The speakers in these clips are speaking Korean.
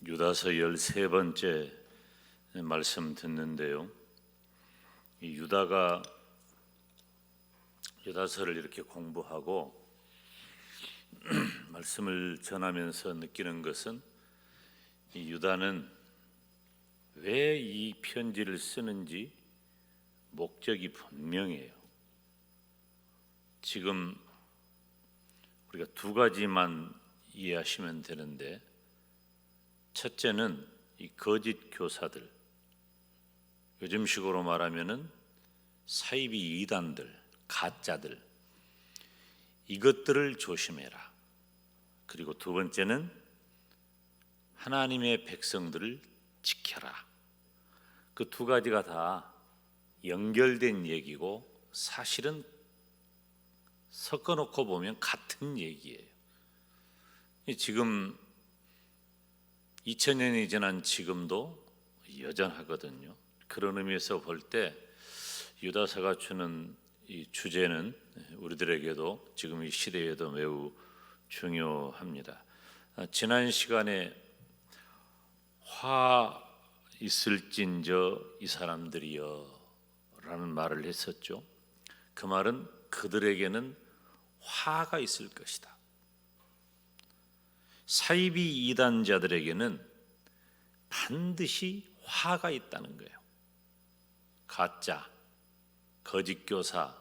유다서 13번째 말씀 듣는데요. 이 유다서를 이렇게 공부하고 말씀을 전하면서 느끼는 것은 이 유다는 왜 이 편지를 쓰는지 목적이 분명해요. 지금 우리가 두 가지만 이해하시면 되는데, 첫째는 이 거짓 교사들, 요즘식으로 말하면은 사이비 이단들, 가짜들, 이것들을 조심해라. 그리고 두 번째는 하나님의 백성들을 지켜라. 그 두 가지가 다 연결된 얘기고 사실은 섞어놓고 보면 같은 얘기예요. 지금 2000년이 지난 지금도 여전하거든요. 그런 의미에서 볼 때 유다서가 주는 이 주제는 우리들에게도 지금 이 시대에도 매우 중요합니다. 지난 시간에 화 있을진저 이 사람들이여 라는 말을 했었죠. 그 말은 그들에게는 화가 있을 것이다. 사이비 이단자들에게는 반드시 화가 있다는 거예요. 가짜, 거짓교사,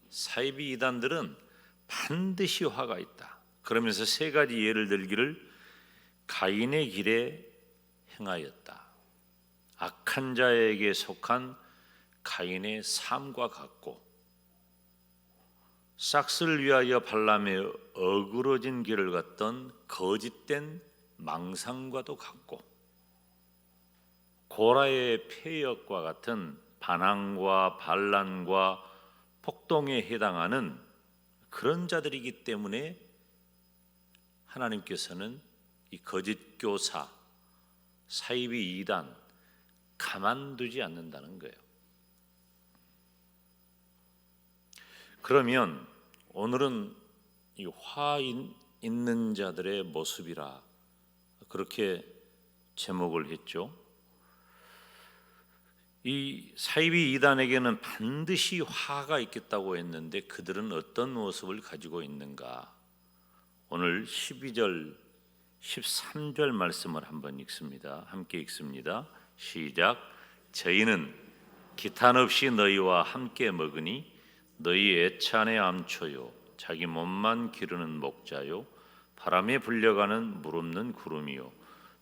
사이비 이단들은 반드시 화가 있다. 그러면서 세 가지 예를 들기를 가인의 길에 행하였다. 악한 자에게 속한 가인의 삶과 같고, 싹스를 위하여 발람의 어그러진 길을 갔던 거짓된 망상과도 같고, 고라의 폐역과 같은 반항과 반란과 폭동에 해당하는 그런 자들이기 때문에 하나님께서는 이 거짓 교사, 사이비 이단 가만두지 않는다는 거예요. 그러면 오늘은 이 화 있는 자들의 모습이라 그렇게 제목을 했죠. 이 사이비 이단에게는 반드시 화가 있겠다고 했는데 그들은 어떤 모습을 가지고 있는가? 오늘 12절 13절 말씀을 한번 읽습니다. 함께 읽습니다. 시작. 저희는 기탄 없이 너희와 함께 먹으니 너희 애찬의 암초요 자기 몸만 기르는 목자요 바람에 불려가는 물 없는 구름이요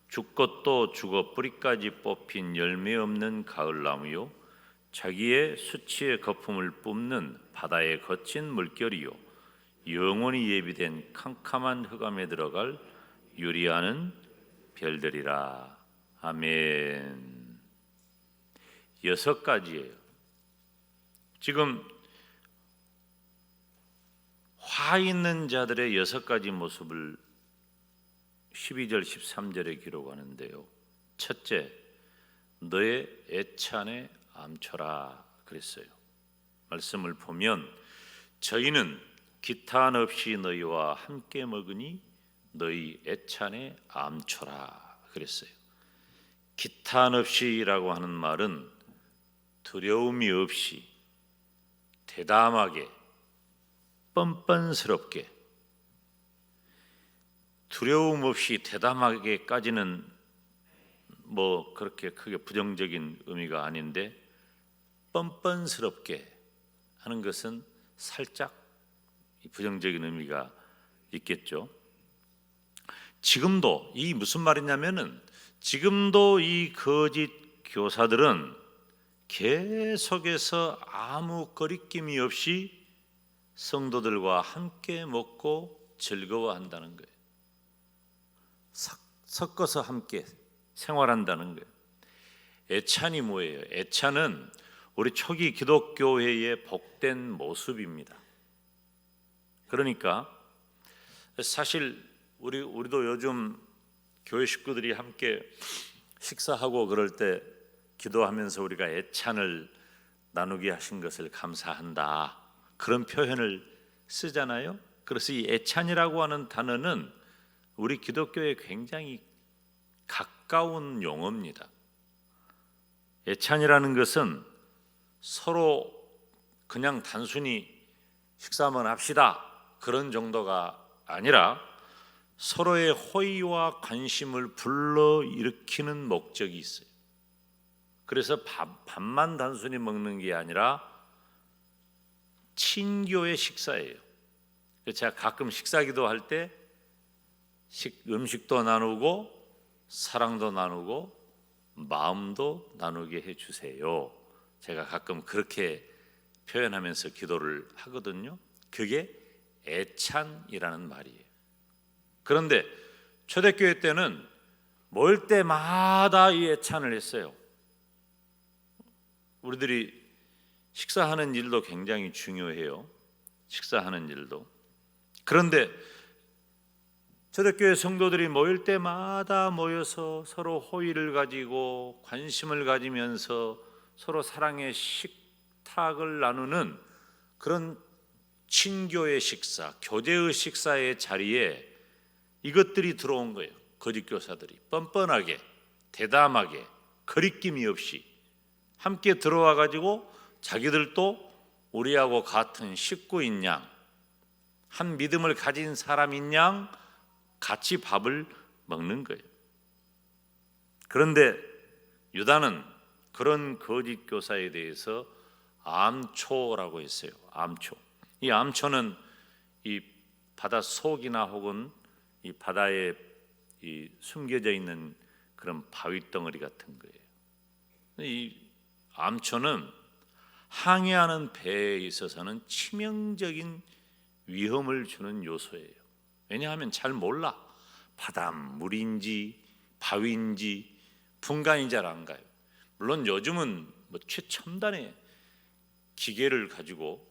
죽것도 죽어 뿌리까지 뽑힌 열매 없는 가을나무요 자기의 수치의 거품을 뿜는 바다의 거친 물결이요 영원히 예비된 캄캄한 흑암에 들어갈 유리하는 별들이라. 아멘. 6가지예요. 지금 화 있는 자들의 6가지 모습을 12절 13절에 기록하는데요. 첫째, 너의 애찬의 암초라 그랬어요. 말씀을 보면 저희는 기탄 없이 너희와 함께 먹으니 너희 애찬의 암초라 그랬어요. 기탄 없이라고 하는 말은 두려움이 없이 대담하게 뻔뻔스럽게, 두려움 없이 대담하게까지는 뭐 그렇게 크게 부정적인 의미가 아닌데 뻔뻔스럽게 하는 것은 살짝 부정적인 의미가 있겠죠. 지금도 이 무슨 말이냐면은 지금도 이 거짓 교사들은 계속해서 아무 거리낌이 없이 성도들과 함께 먹고 즐거워한다는 거예요. 섞어서 함께 생활한다는 거예요. 애찬이 뭐예요? 애찬은 우리 초기 기독교회의 복된 모습입니다. 그러니까 사실 우리도 요즘 교회 식구들이 함께 식사하고 그럴 때 기도하면서 우리가 애찬을 나누게 하신 것을 감사한다, 그런 표현을 쓰잖아요. 그래서 이 애찬이라고 하는 단어는 우리 기독교에 굉장히 가까운 용어입니다. 애찬이라는 것은 서로 그냥 단순히 식사 한번 합시다 그런 정도가 아니라 서로의 호의와 관심을 불러일으키는 목적이 있어요. 그래서 밥만 단순히 먹는 게 아니라 친교의 식사예요. 제가 가끔 식사기도 할 때 음식도 나누고 사랑도 나누고 마음도 나누게 해주세요. 제가 가끔 그렇게 표현하면서 기도를 하거든요. 그게 애찬이라는 말이에요. 그런데 초대교회 때는 모일 때마다 이 애찬을 했어요. 우리들이 식사하는 일도 굉장히 중요해요. 식사하는 일도. 그런데 초대교회 성도들이 모일 때마다 모여서 서로 호의를 가지고 관심을 가지면서 서로 사랑의 식탁을 나누는 그런 친교의 식사, 교제의 식사의 자리에 이것들이 들어온 거예요. 거짓 교사들이 뻔뻔하게, 대담하게, 거리낌이 없이 함께 들어와 가지고 자기들도 우리하고 같은 식구인 양, 한 믿음을 가진 사람인 양 같이 밥을 먹는 거예요. 그런데 유다는 그런 거짓 교사에 대해서 암초라고 했어요. 암초. 이 암초는 이 바다 속이나 혹은 이 바다에 이 숨겨져 있는 그런 바위 덩어리 같은 거예요. 이 암초는 항해하는 배에 있어서는 치명적인 위험을 주는 요소예요. 왜냐하면 잘 몰라. 바닷물인지 바위인지 분간이 잘 안 가요. 물론 요즘은 최첨단의 기계를 가지고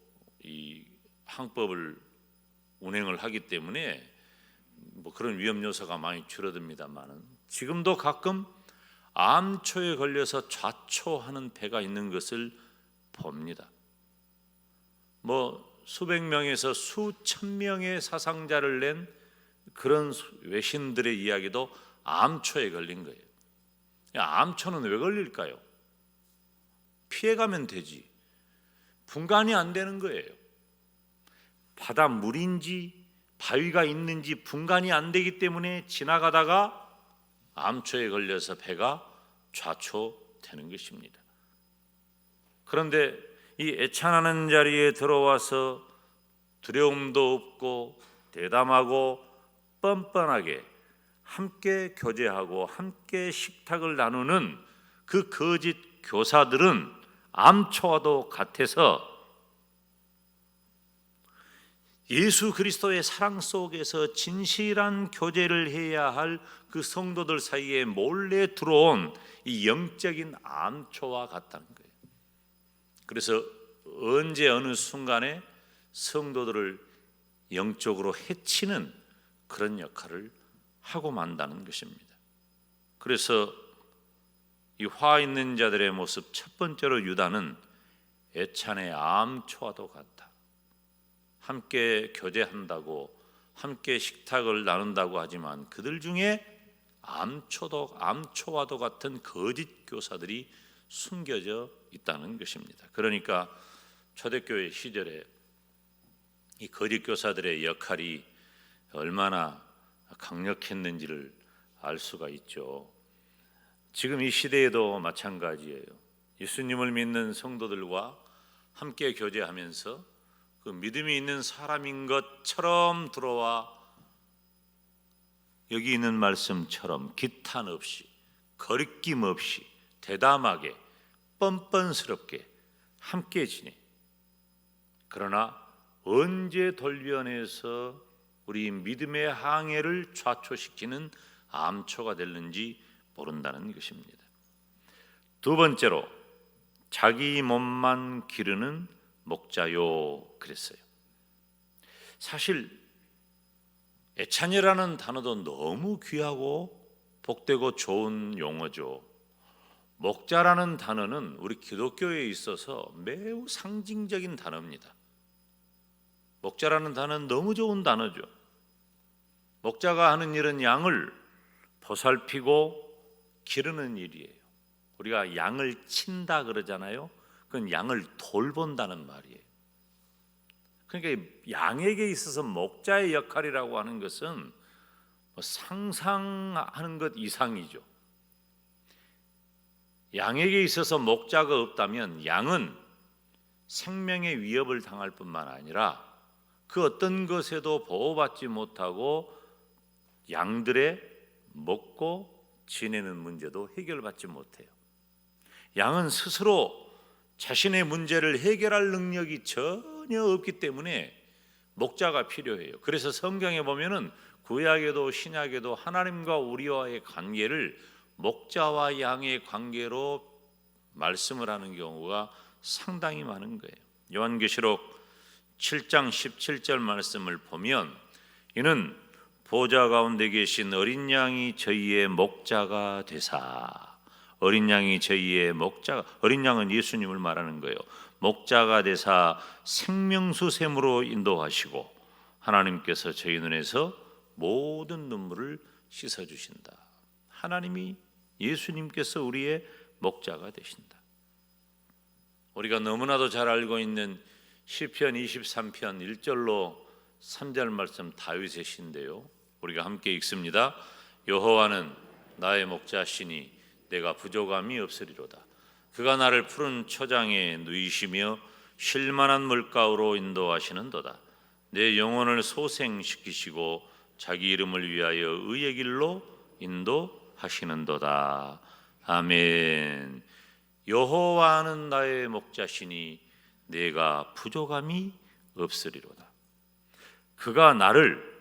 이 항법을 운행을 하기 때문에 그런 위험 요소가 많이 줄어듭니다만은 지금도 가끔 암초에 걸려서 좌초하는 배가 있는 것을 봅니다. 수백 명에서 수천 명의 사상자를 낸 그런 외신들의 이야기도 암초에 걸린 거예요. 암초는 왜 걸릴까요? 피해가면 되지. 분간이 안 되는 거예요. 바닷물인지 바위가 있는지 분간이 안 되기 때문에 지나가다가 암초에 걸려서 배가 좌초되는 것입니다. 그런데 이 애찬하는 자리에 들어와서 두려움도 없고 대담하고 뻔뻔하게 함께 교제하고 함께 식탁을 나누는 그 거짓 교사들은 암초와도 같아서 예수 그리스도의 사랑 속에서 진실한 교제를 해야 할 그 성도들 사이에 몰래 들어온 이 영적인 암초와 같다는 거예요. 그래서 언제 어느 순간에 성도들을 영적으로 해치는 그런 역할을 하고 만다는 것입니다. 그래서 이 화 있는 자들의 모습 첫 번째로 유다는 애찬의 암초와도 같다. 함께 교제한다고 함께 식탁을 나눈다고 하지만 그들 중에 암초와도 같은 거짓 교사들이 숨겨져 있다는 것입니다. 그러니까 초대교회 시절에 이 거짓 교사들의 역할이 얼마나 강력했는지를 알 수가 있죠. 지금 이 시대에도 마찬가지예요. 예수님을 믿는 성도들과 함께 교제하면서 그 믿음이 있는 사람인 것처럼 들어와 여기 있는 말씀처럼 기탄 없이 거리낌 없이 대담하게 뻔뻔스럽게 함께 지내. 그러나 언제 돌변해서 우리 믿음의 항해를 좌초시키는 암초가 될는지 모른다는 것입니다. 두 번째로 자기 몸만 기르는 목자요 그랬어요. 사실 애찬이라는 단어도 너무 귀하고 복되고 좋은 용어죠. 목자라는 단어는 우리 기독교에 있어서 매우 상징적인 단어입니다. 목자라는 단어는 너무 좋은 단어죠. 목자가 하는 일은 양을 보살피고 기르는 일이에요. 우리가 양을 친다 그러잖아요. 그건 양을 돌본다는 말이에요. 그러니까 양에게 있어서 목자의 역할이라고 하는 것은 상상하는 것 이상이죠. 양에게 있어서 목자가 없다면 양은 생명의 위협을 당할 뿐만 아니라 그 어떤 것에도 보호받지 못하고 양들의 먹고 지내는 문제도 해결받지 못해요. 양은 스스로 자신의 문제를 해결할 능력이 전혀 없기 때문에 목자가 필요해요. 그래서 성경에 보면은 구약에도 신약에도 하나님과 우리와의 관계를 목자와 양의 관계로 말씀을 하는 경우가 상당히 많은 거예요. 요한계시록 7장 17절 말씀을 보면 이는 보좌 가운데 계신 어린 양이 저희의 목자가 되사, 어린 양이 저희의 목자, 어린 양은 예수님을 말하는 거예요. 목자가 되사 생명수 샘으로 인도하시고 하나님께서 저희 눈에서 모든 눈물을 씻어 주신다. 하나님이 예수님께서 우리의 목자가 되신다. 우리가 너무나도 잘 알고 있는 시편 23편 1절로 3절 말씀 다윗의 시인데요. 우리가 함께 읽습니다. 여호와는 나의 목자시니 내가 부족함이 없으리로다. 그가 나를 푸른 초장에 누이시며 쉴 만한 물가로 인도하시는도다. 내 영혼을 소생시키시고 자기 이름을 위하여 의의 길로 인도하시는도다. 아멘. 여호와는 나의 목자시니 내가 부족함이 없으리로다. 그가 나를,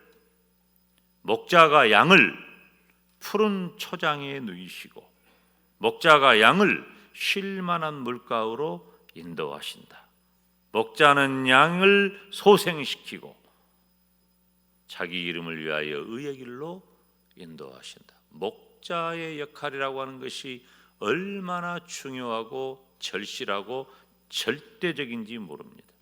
목자가 양을 푸른 초장에 누이시고 목자가 양을 쉴 만한 물가로 인도하신다. 목자는 양을 소생시키고 자기 이름을 위하여 의의 길로 인도하신다. 목자의 역할이라고 하는 것이 얼마나 중요하고 절실하고 절대적인지 모릅니다.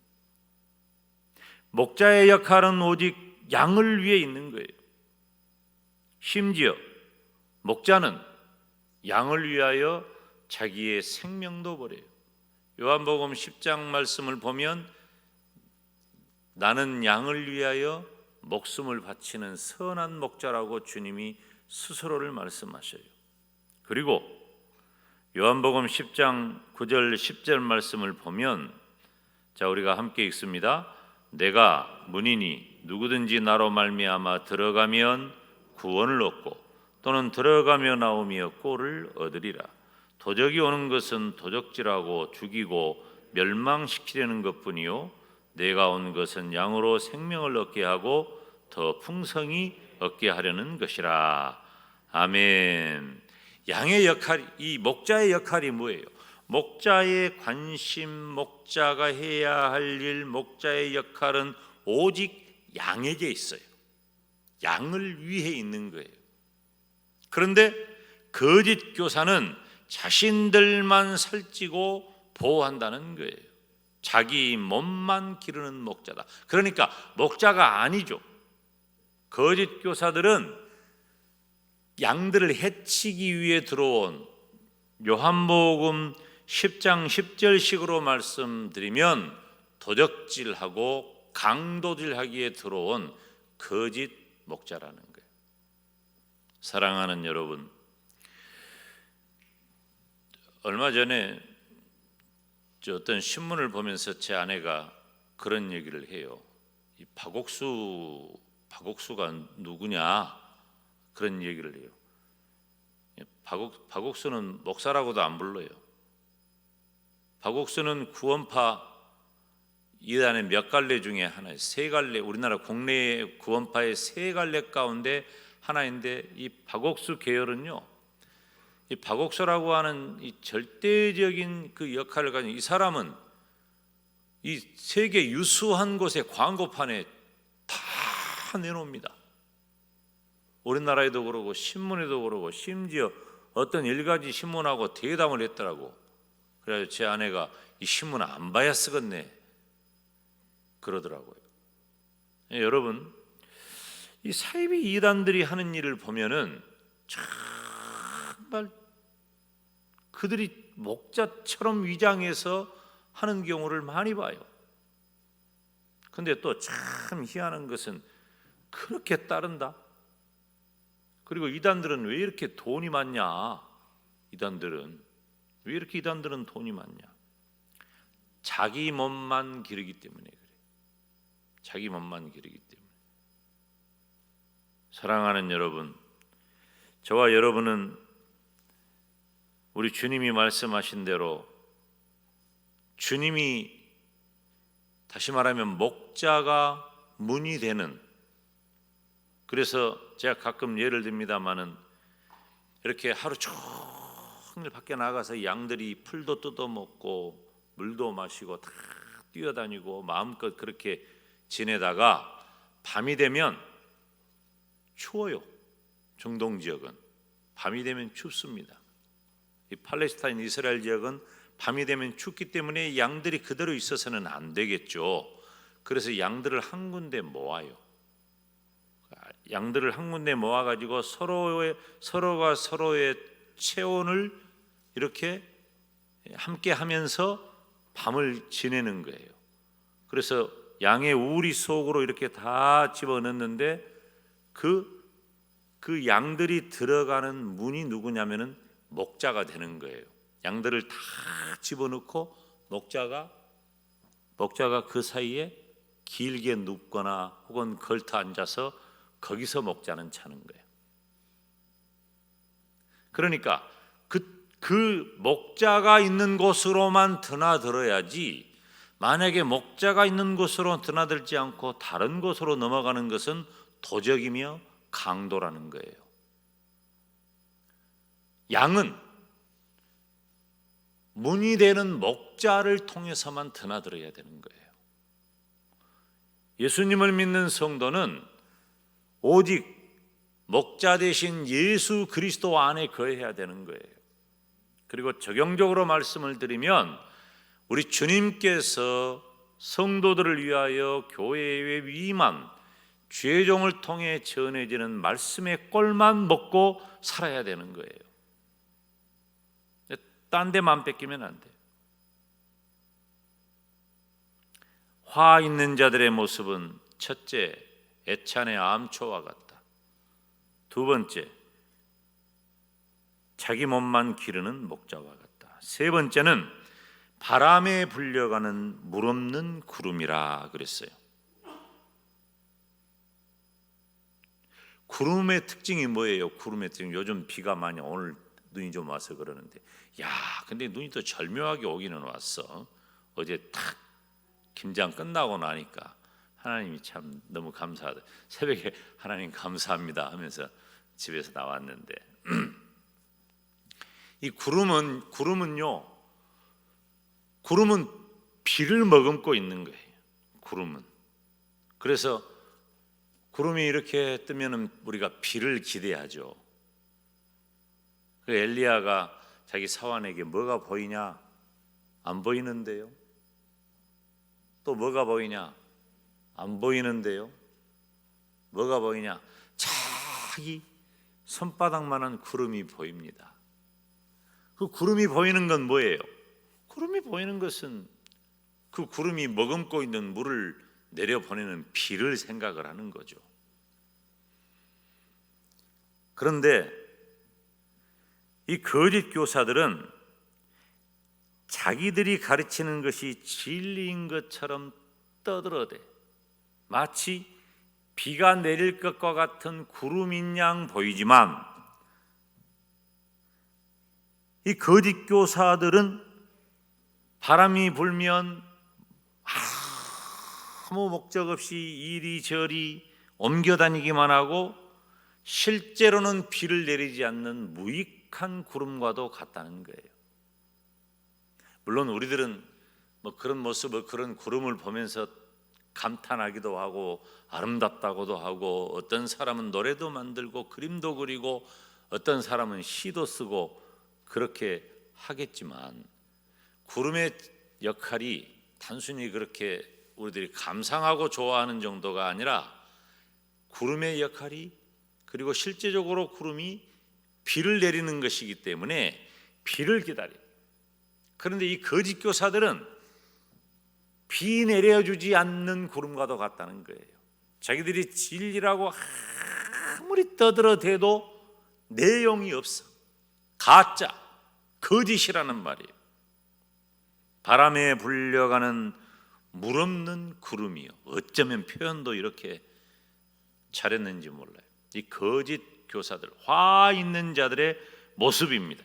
목자의 역할은 오직 양을 위해 있는 거예요. 심지어 목자는 양을 위하여 자기의 생명도 버려요. 요한복음 10장 말씀을 보면 나는 양을 위하여 목숨을 바치는 선한 목자라고 주님이 스스로를 말씀하셔요. 그리고 요한복음 10장 9절 10절 말씀을 보면, 자, 우리가 함께 읽습니다. 내가 문이니 누구든지 나로 말미암아 들어가면 구원을 얻고 또는 들어가며 나오며 꼴을 얻으리라. 도적이 오는 것은 도적질하고 죽이고 멸망시키려는 것뿐이요 내가 온 것은 양으로 생명을 얻게 하고 더 풍성히 얻게 하려는 것이라. 아멘. 양의 역할이, 이 목자의 역할이 뭐예요? 목자의 관심, 목자가 해야 할 일, 목자의 역할은 오직 양에게 있어요. 양을 위해 있는 거예요. 그런데 거짓 교사는 자신들만 살찌고 보호한다는 거예요. 자기 몸만 기르는 목자다. 그러니까 목자가 아니죠. 거짓 교사들은 양들을 해치기 위해 들어온, 요한복음 10장 10절식으로 말씀드리면 도적질하고 강도질하기에 들어온 거짓 목자라는 거예요. 사랑하는 여러분, 얼마 전에 어떤 신문을 보면서 제 아내가 그런 얘기를 해요. 이 박옥수가 누구냐, 그런 얘기를 해요. 박옥수는 목사라고도 안 불러요. 박옥수는 구원파 이단의 몇 갈래 중에 하나예요. 세 갈래, 우리나라 국내 구원파의 세 갈래 가운데 하나인데, 이 박옥수 계열은요, 이 박옥수라고 하는 이 절대적인 그 역할을 가진 이 사람은 이 세계 유수한 곳의 광고판에 다 내놓습니다. 우리나라에도 그러고 신문에도 그러고 심지어 어떤 일가지 신문하고 대담을 했더라고. 그래서 제 아내가 이 신문 안 봐야 쓰겠네 그러더라고요. 여러분, 이 사이비 이단들이 하는 일을 보면은 정말 그들이 목자처럼 위장해서 하는 경우를 많이 봐요. 근데 또 참 희한한 것은 그렇게 따른다. 그리고 이단들은 왜 이렇게 돈이 많냐? 이단들은 돈이 많냐? 자기 몸만 기르기 때문에 그래. 자기 몸만 기르기 때문에. 사랑하는 여러분, 저와 여러분은 우리 주님이 말씀하신 대로 주님이 다시 말하면 목자가 문이 되는, 그래서 제가 가끔 예를 듭니다마는 이렇게 하루 종일 밖에 나가서 양들이 풀도 뜯어먹고 물도 마시고 다 뛰어다니고 마음껏 그렇게 지내다가 밤이 되면 추워요. 중동 지역은 밤이 되면 춥습니다. 이 팔레스타인 이스라엘 지역은 밤이 되면 춥기 때문에 양들이 그대로 있어서는 안 되겠죠. 그래서 양들을 한 군데 모아요. 양들을 한 군데 모아가지고 서로가 서로의 체온을 이렇게 함께 하면서 밤을 지내는 거예요. 그래서 양의 우리 속으로 이렇게 다 집어넣는데 그 양들이 들어가는 문이 누구냐면은 목자가 되는 거예요. 양들을 다 집어넣고 목자가 그 사이에 길게 눕거나 혹은 걸터 앉아서 거기서 목자는 차는 거예요. 그러니까 그 목자가 있는 곳으로만 드나들어야지, 만약에 목자가 있는 곳으로 드나들지 않고 다른 곳으로 넘어가는 것은 도적이며 강도라는 거예요. 양은 문이 되는 목자를 통해서만 드나들어야 되는 거예요. 예수님을 믿는 성도는 오직 목자 되신 예수 그리스도 안에 거해야 되는 거예요. 그리고 적용적으로 말씀을 드리면 우리 주님께서 성도들을 위하여 교회의 위임한 죄종을 통해 전해지는 말씀의 꼴만 먹고 살아야 되는 거예요. 딴 데만 뺏기면 안 돼요. 화 있는 자들의 모습은 첫째, 애찬의 암초와 같다. 두 번째, 자기 몸만 기르는 목자와 같다. 세 번째는 바람에 불려가는 물 없는 구름이라 그랬어요. 구름의 특징이 뭐예요? 구름의 특징, 요즘 비가 많이, 오늘 눈이 좀 와서 그러는데, 근데 눈이 또 절묘하게 오기는 왔어. 어제 탁 김장 끝나고 나니까 하나님이 참 너무 감사하다. 새벽에 하나님 감사합니다 하면서 집에서 나왔는데 이 구름은 비를 머금고 있는 거예요. 구름은. 그래서 구름이 이렇게 뜨면은 우리가 비를 기대하죠. 엘리야가 자기 사환에게 뭐가 보이냐? 안 보이는데요. 또 뭐가 보이냐? 안 보이는데요. 뭐가 보이냐? 자기 손바닥만한 구름이 보입니다. 그 구름이 보이는 건 뭐예요? 구름이 보이는 것은 그 구름이 머금고 있는 물을 내려보내는 비를 생각을 하는 거죠. 그런데 이 거짓 교사들은 자기들이 가르치는 것이 진리인 것처럼 떠들어대 마치 비가 내릴 것과 같은 구름인 양 보이지만, 이 거짓 교사들은 바람이 불면 아무 목적 없이 이리저리 옮겨다니기만 하고 실제로는 비를 내리지 않는 무익한 구름과도 같다는 거예요. 물론 우리들은 그런 모습을, 그런 구름을 보면서 감탄하기도 하고 아름답다고도 하고, 어떤 사람은 노래도 만들고 그림도 그리고 어떤 사람은 시도 쓰고 그렇게 하겠지만, 구름의 역할이 단순히 그렇게 우리들이 감상하고 좋아하는 정도가 아니라, 구름의 역할이, 그리고 실제적으로 구름이 비를 내리는 것이기 때문에 비를 기다려. 그런데 이 거짓 교사들은 비 내려주지 않는 구름과도 같다는 거예요. 자기들이 진리라고 아무리 떠들어대도 내용이 없어. 가짜, 거짓이라는 말이에요. 바람에 불려가는 물 없는 구름이요. 어쩌면 표현도 이렇게 잘했는지 몰라요. 이 거짓 교사들, 화 있는 자들의 모습입니다.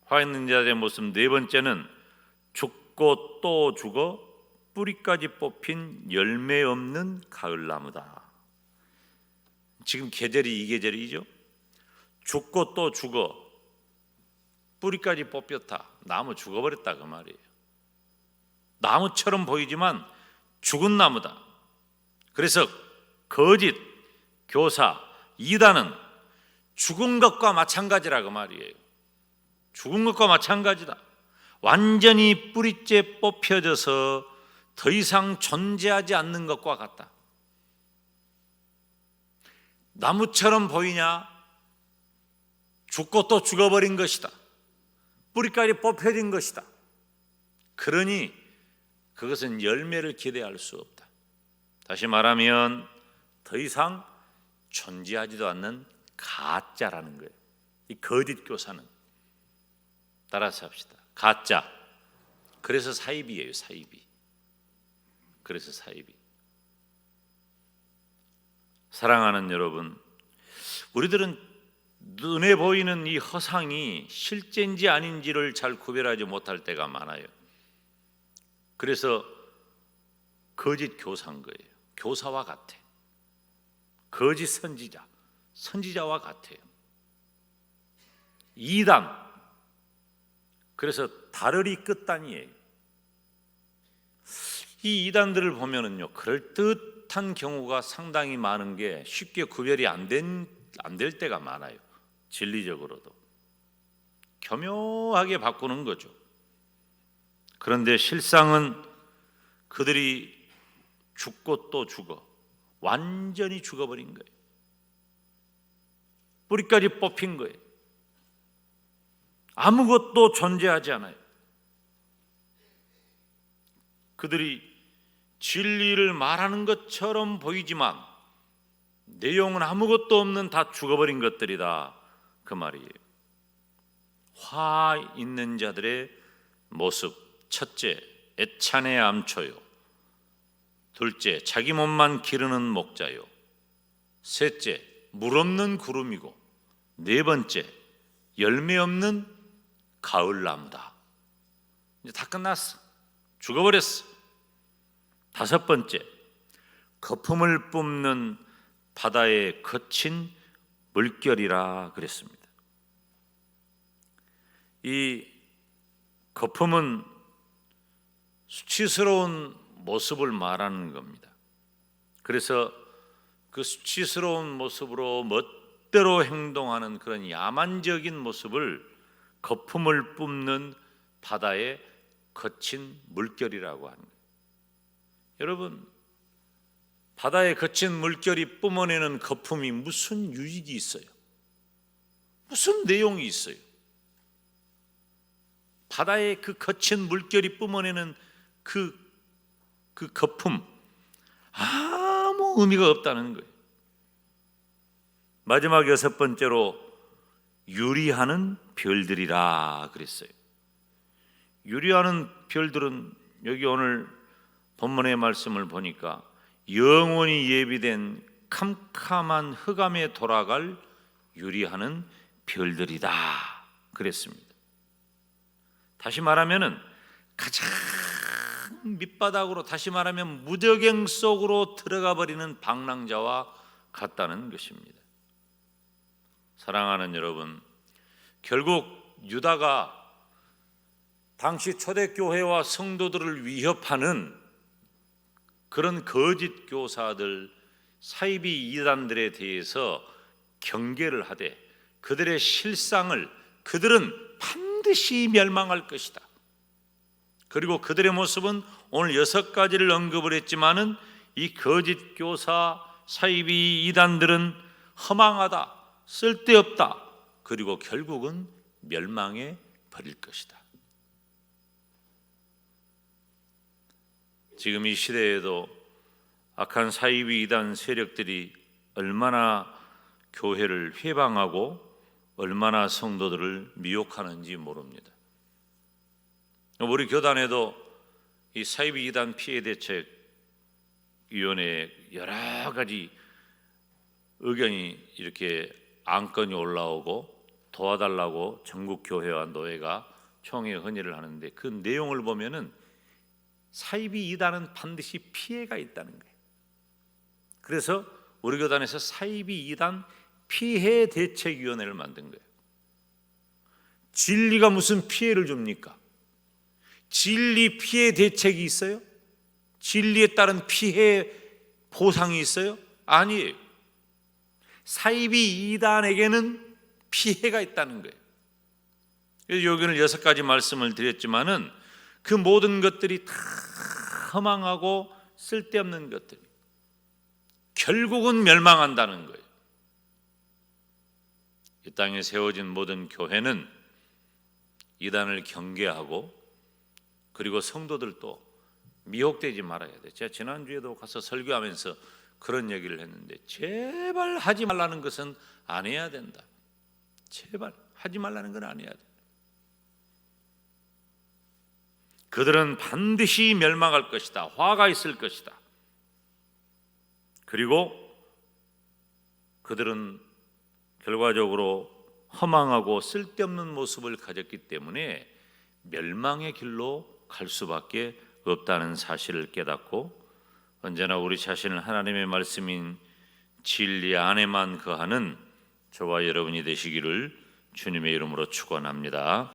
화 있는 자들의 모습 네 번째는 죽고 또 죽어 뿌리까지 뽑힌 열매 없는 가을나무다. 지금 계절이 이 계절이죠. 죽고 또 죽어 뿌리까지 뽑혔다. 나무 죽어버렸다 그 말이에요. 나무처럼 보이지만 죽은 나무다. 그래서 거짓 교사 이단은 죽은 것과 마찬가지라 그 말이에요. 죽은 것과 마찬가지다. 완전히 뿌리째 뽑혀져서 더 이상 존재하지 않는 것과 같다. 나무처럼 보이냐? 죽고 또 죽어버린 것이다. 뿌리까지 뽑혀진 것이다. 그러니 그것은 열매를 기대할 수 없다. 다시 말하면 더 이상 존재하지도 않는 가짜라는 거예요. 이 거짓 교사는. 따라서 합시다. 가짜. 그래서 사이비예요. 사이비. 그래서 사이비. 사랑하는 여러분, 우리들은 눈에 보이는 이 허상이 실제인지 아닌지를 잘 구별하지 못할 때가 많아요. 그래서 거짓 교사인 거예요. 교사와 같아. 거짓 선지자, 선지자와 같아요. 이단, 그래서 다르리 끝단이에요. 이 이단들을 보면은요, 그럴듯한 경우가 상당히 많은 게 쉽게 구별이 안 될 때가 많아요. 진리적으로도 교묘하게 바꾸는 거죠. 그런데 실상은 그들이 죽고 또 죽어 완전히 죽어버린 거예요. 뿌리까지 뽑힌 거예요. 아무것도 존재하지 않아요. 그들이 진리를 말하는 것처럼 보이지만 내용은 아무것도 없는 다 죽어버린 것들이다 그 말이에요. 화 있는 자들의 모습. 첫째, 애찬의 암초요. 둘째, 자기 몸만 기르는 목자요. 셋째, 물 없는 구름이고, 네 번째, 열매 없는 가을나무다. 이제 다 끝났어. 죽어버렸어. 다섯 번째, 거품을 뿜는 바다에 거친 물결이라 그랬습니다. 이 거품은 수치스러운 모습을 말하는 겁니다. 그래서 그 수치스러운 모습으로 멋대로 행동하는 그런 야만적인 모습을 거품을 뿜는 바다에 거친 물결이라고 합니다. 여러분, 바다에 거친 물결이 뿜어내는 거품이 무슨 유익이 있어요? 무슨 내용이 있어요? 바다에 그 거친 물결이 뿜어내는 그 거품, 아무 의미가 없다는 거예요. 마지막 여섯 번째로 유리하는 별들이라 그랬어요. 유리하는 별들은 여기 오늘 본문의 말씀을 보니까 영원히 예비된 캄캄한 흑암에 돌아갈 유리하는 별들이다 그랬습니다. 다시 말하면은 가장 밑바닥으로, 다시 말하면 무저갱 속으로 들어가 버리는 방랑자와 같다는 것입니다. 사랑하는 여러분, 결국 유다가 당시 초대교회와 성도들을 위협하는 그런 거짓 교사들, 사이비 이단들에 대해서 경계를 하되 그들의 실상을, 그들은 반드시 멸망할 것이다. 그리고 그들의 모습은 오늘 6가지를 언급을 했지만은 이 거짓 교사, 사이비 이단들은 허망하다, 쓸데없다, 그리고 결국은 멸망에 버릴 것이다. 지금 이 시대에도 악한 사이비 이단 세력들이 얼마나 교회를 회방하고 얼마나 성도들을 미혹하는지 모릅니다. 우리 교단에도 이 사이비 이단 피해 대책 위원회에 여러 가지 의견이 이렇게 안건이 올라오고 도와달라고 전국 교회와 노회가 총회 헌의를 하는데 그 내용을 보면은 사이비 이단은 반드시 피해가 있다는 거예요. 그래서 우리 교단에서 사이비 이단 피해 대책 위원회를 만든 거예요. 진리가 무슨 피해를 줍니까? 진리 피해 대책이 있어요? 진리에 따른 피해 보상이 있어요? 아니에요. 사이비 이단에게는 피해가 있다는 거예요. 그래서 여기는 6가지 말씀을 드렸지만은 그 모든 것들이 다 허망하고 쓸데없는 것들이 결국은 멸망한다는 거예요. 이 땅에 세워진 모든 교회는 이단을 경계하고 그리고 성도들도 미혹되지 말아야 돼. 제가 지난주에도 가서 설교하면서 그런 얘기를 했는데 제발 하지 말라는 것은 안 해야 된다. 제발 하지 말라는 건 안 해야 돼. 그들은 반드시 멸망할 것이다. 화가 있을 것이다. 그리고 그들은 결과적으로 허망하고 쓸데없는 모습을 가졌기 때문에 멸망의 길로 갈 수밖에 없다는 사실을 깨닫고 언제나 우리 자신을 하나님의 말씀인 진리 안에만 거하는 저와 여러분이 되시기를 주님의 이름으로 축원합니다.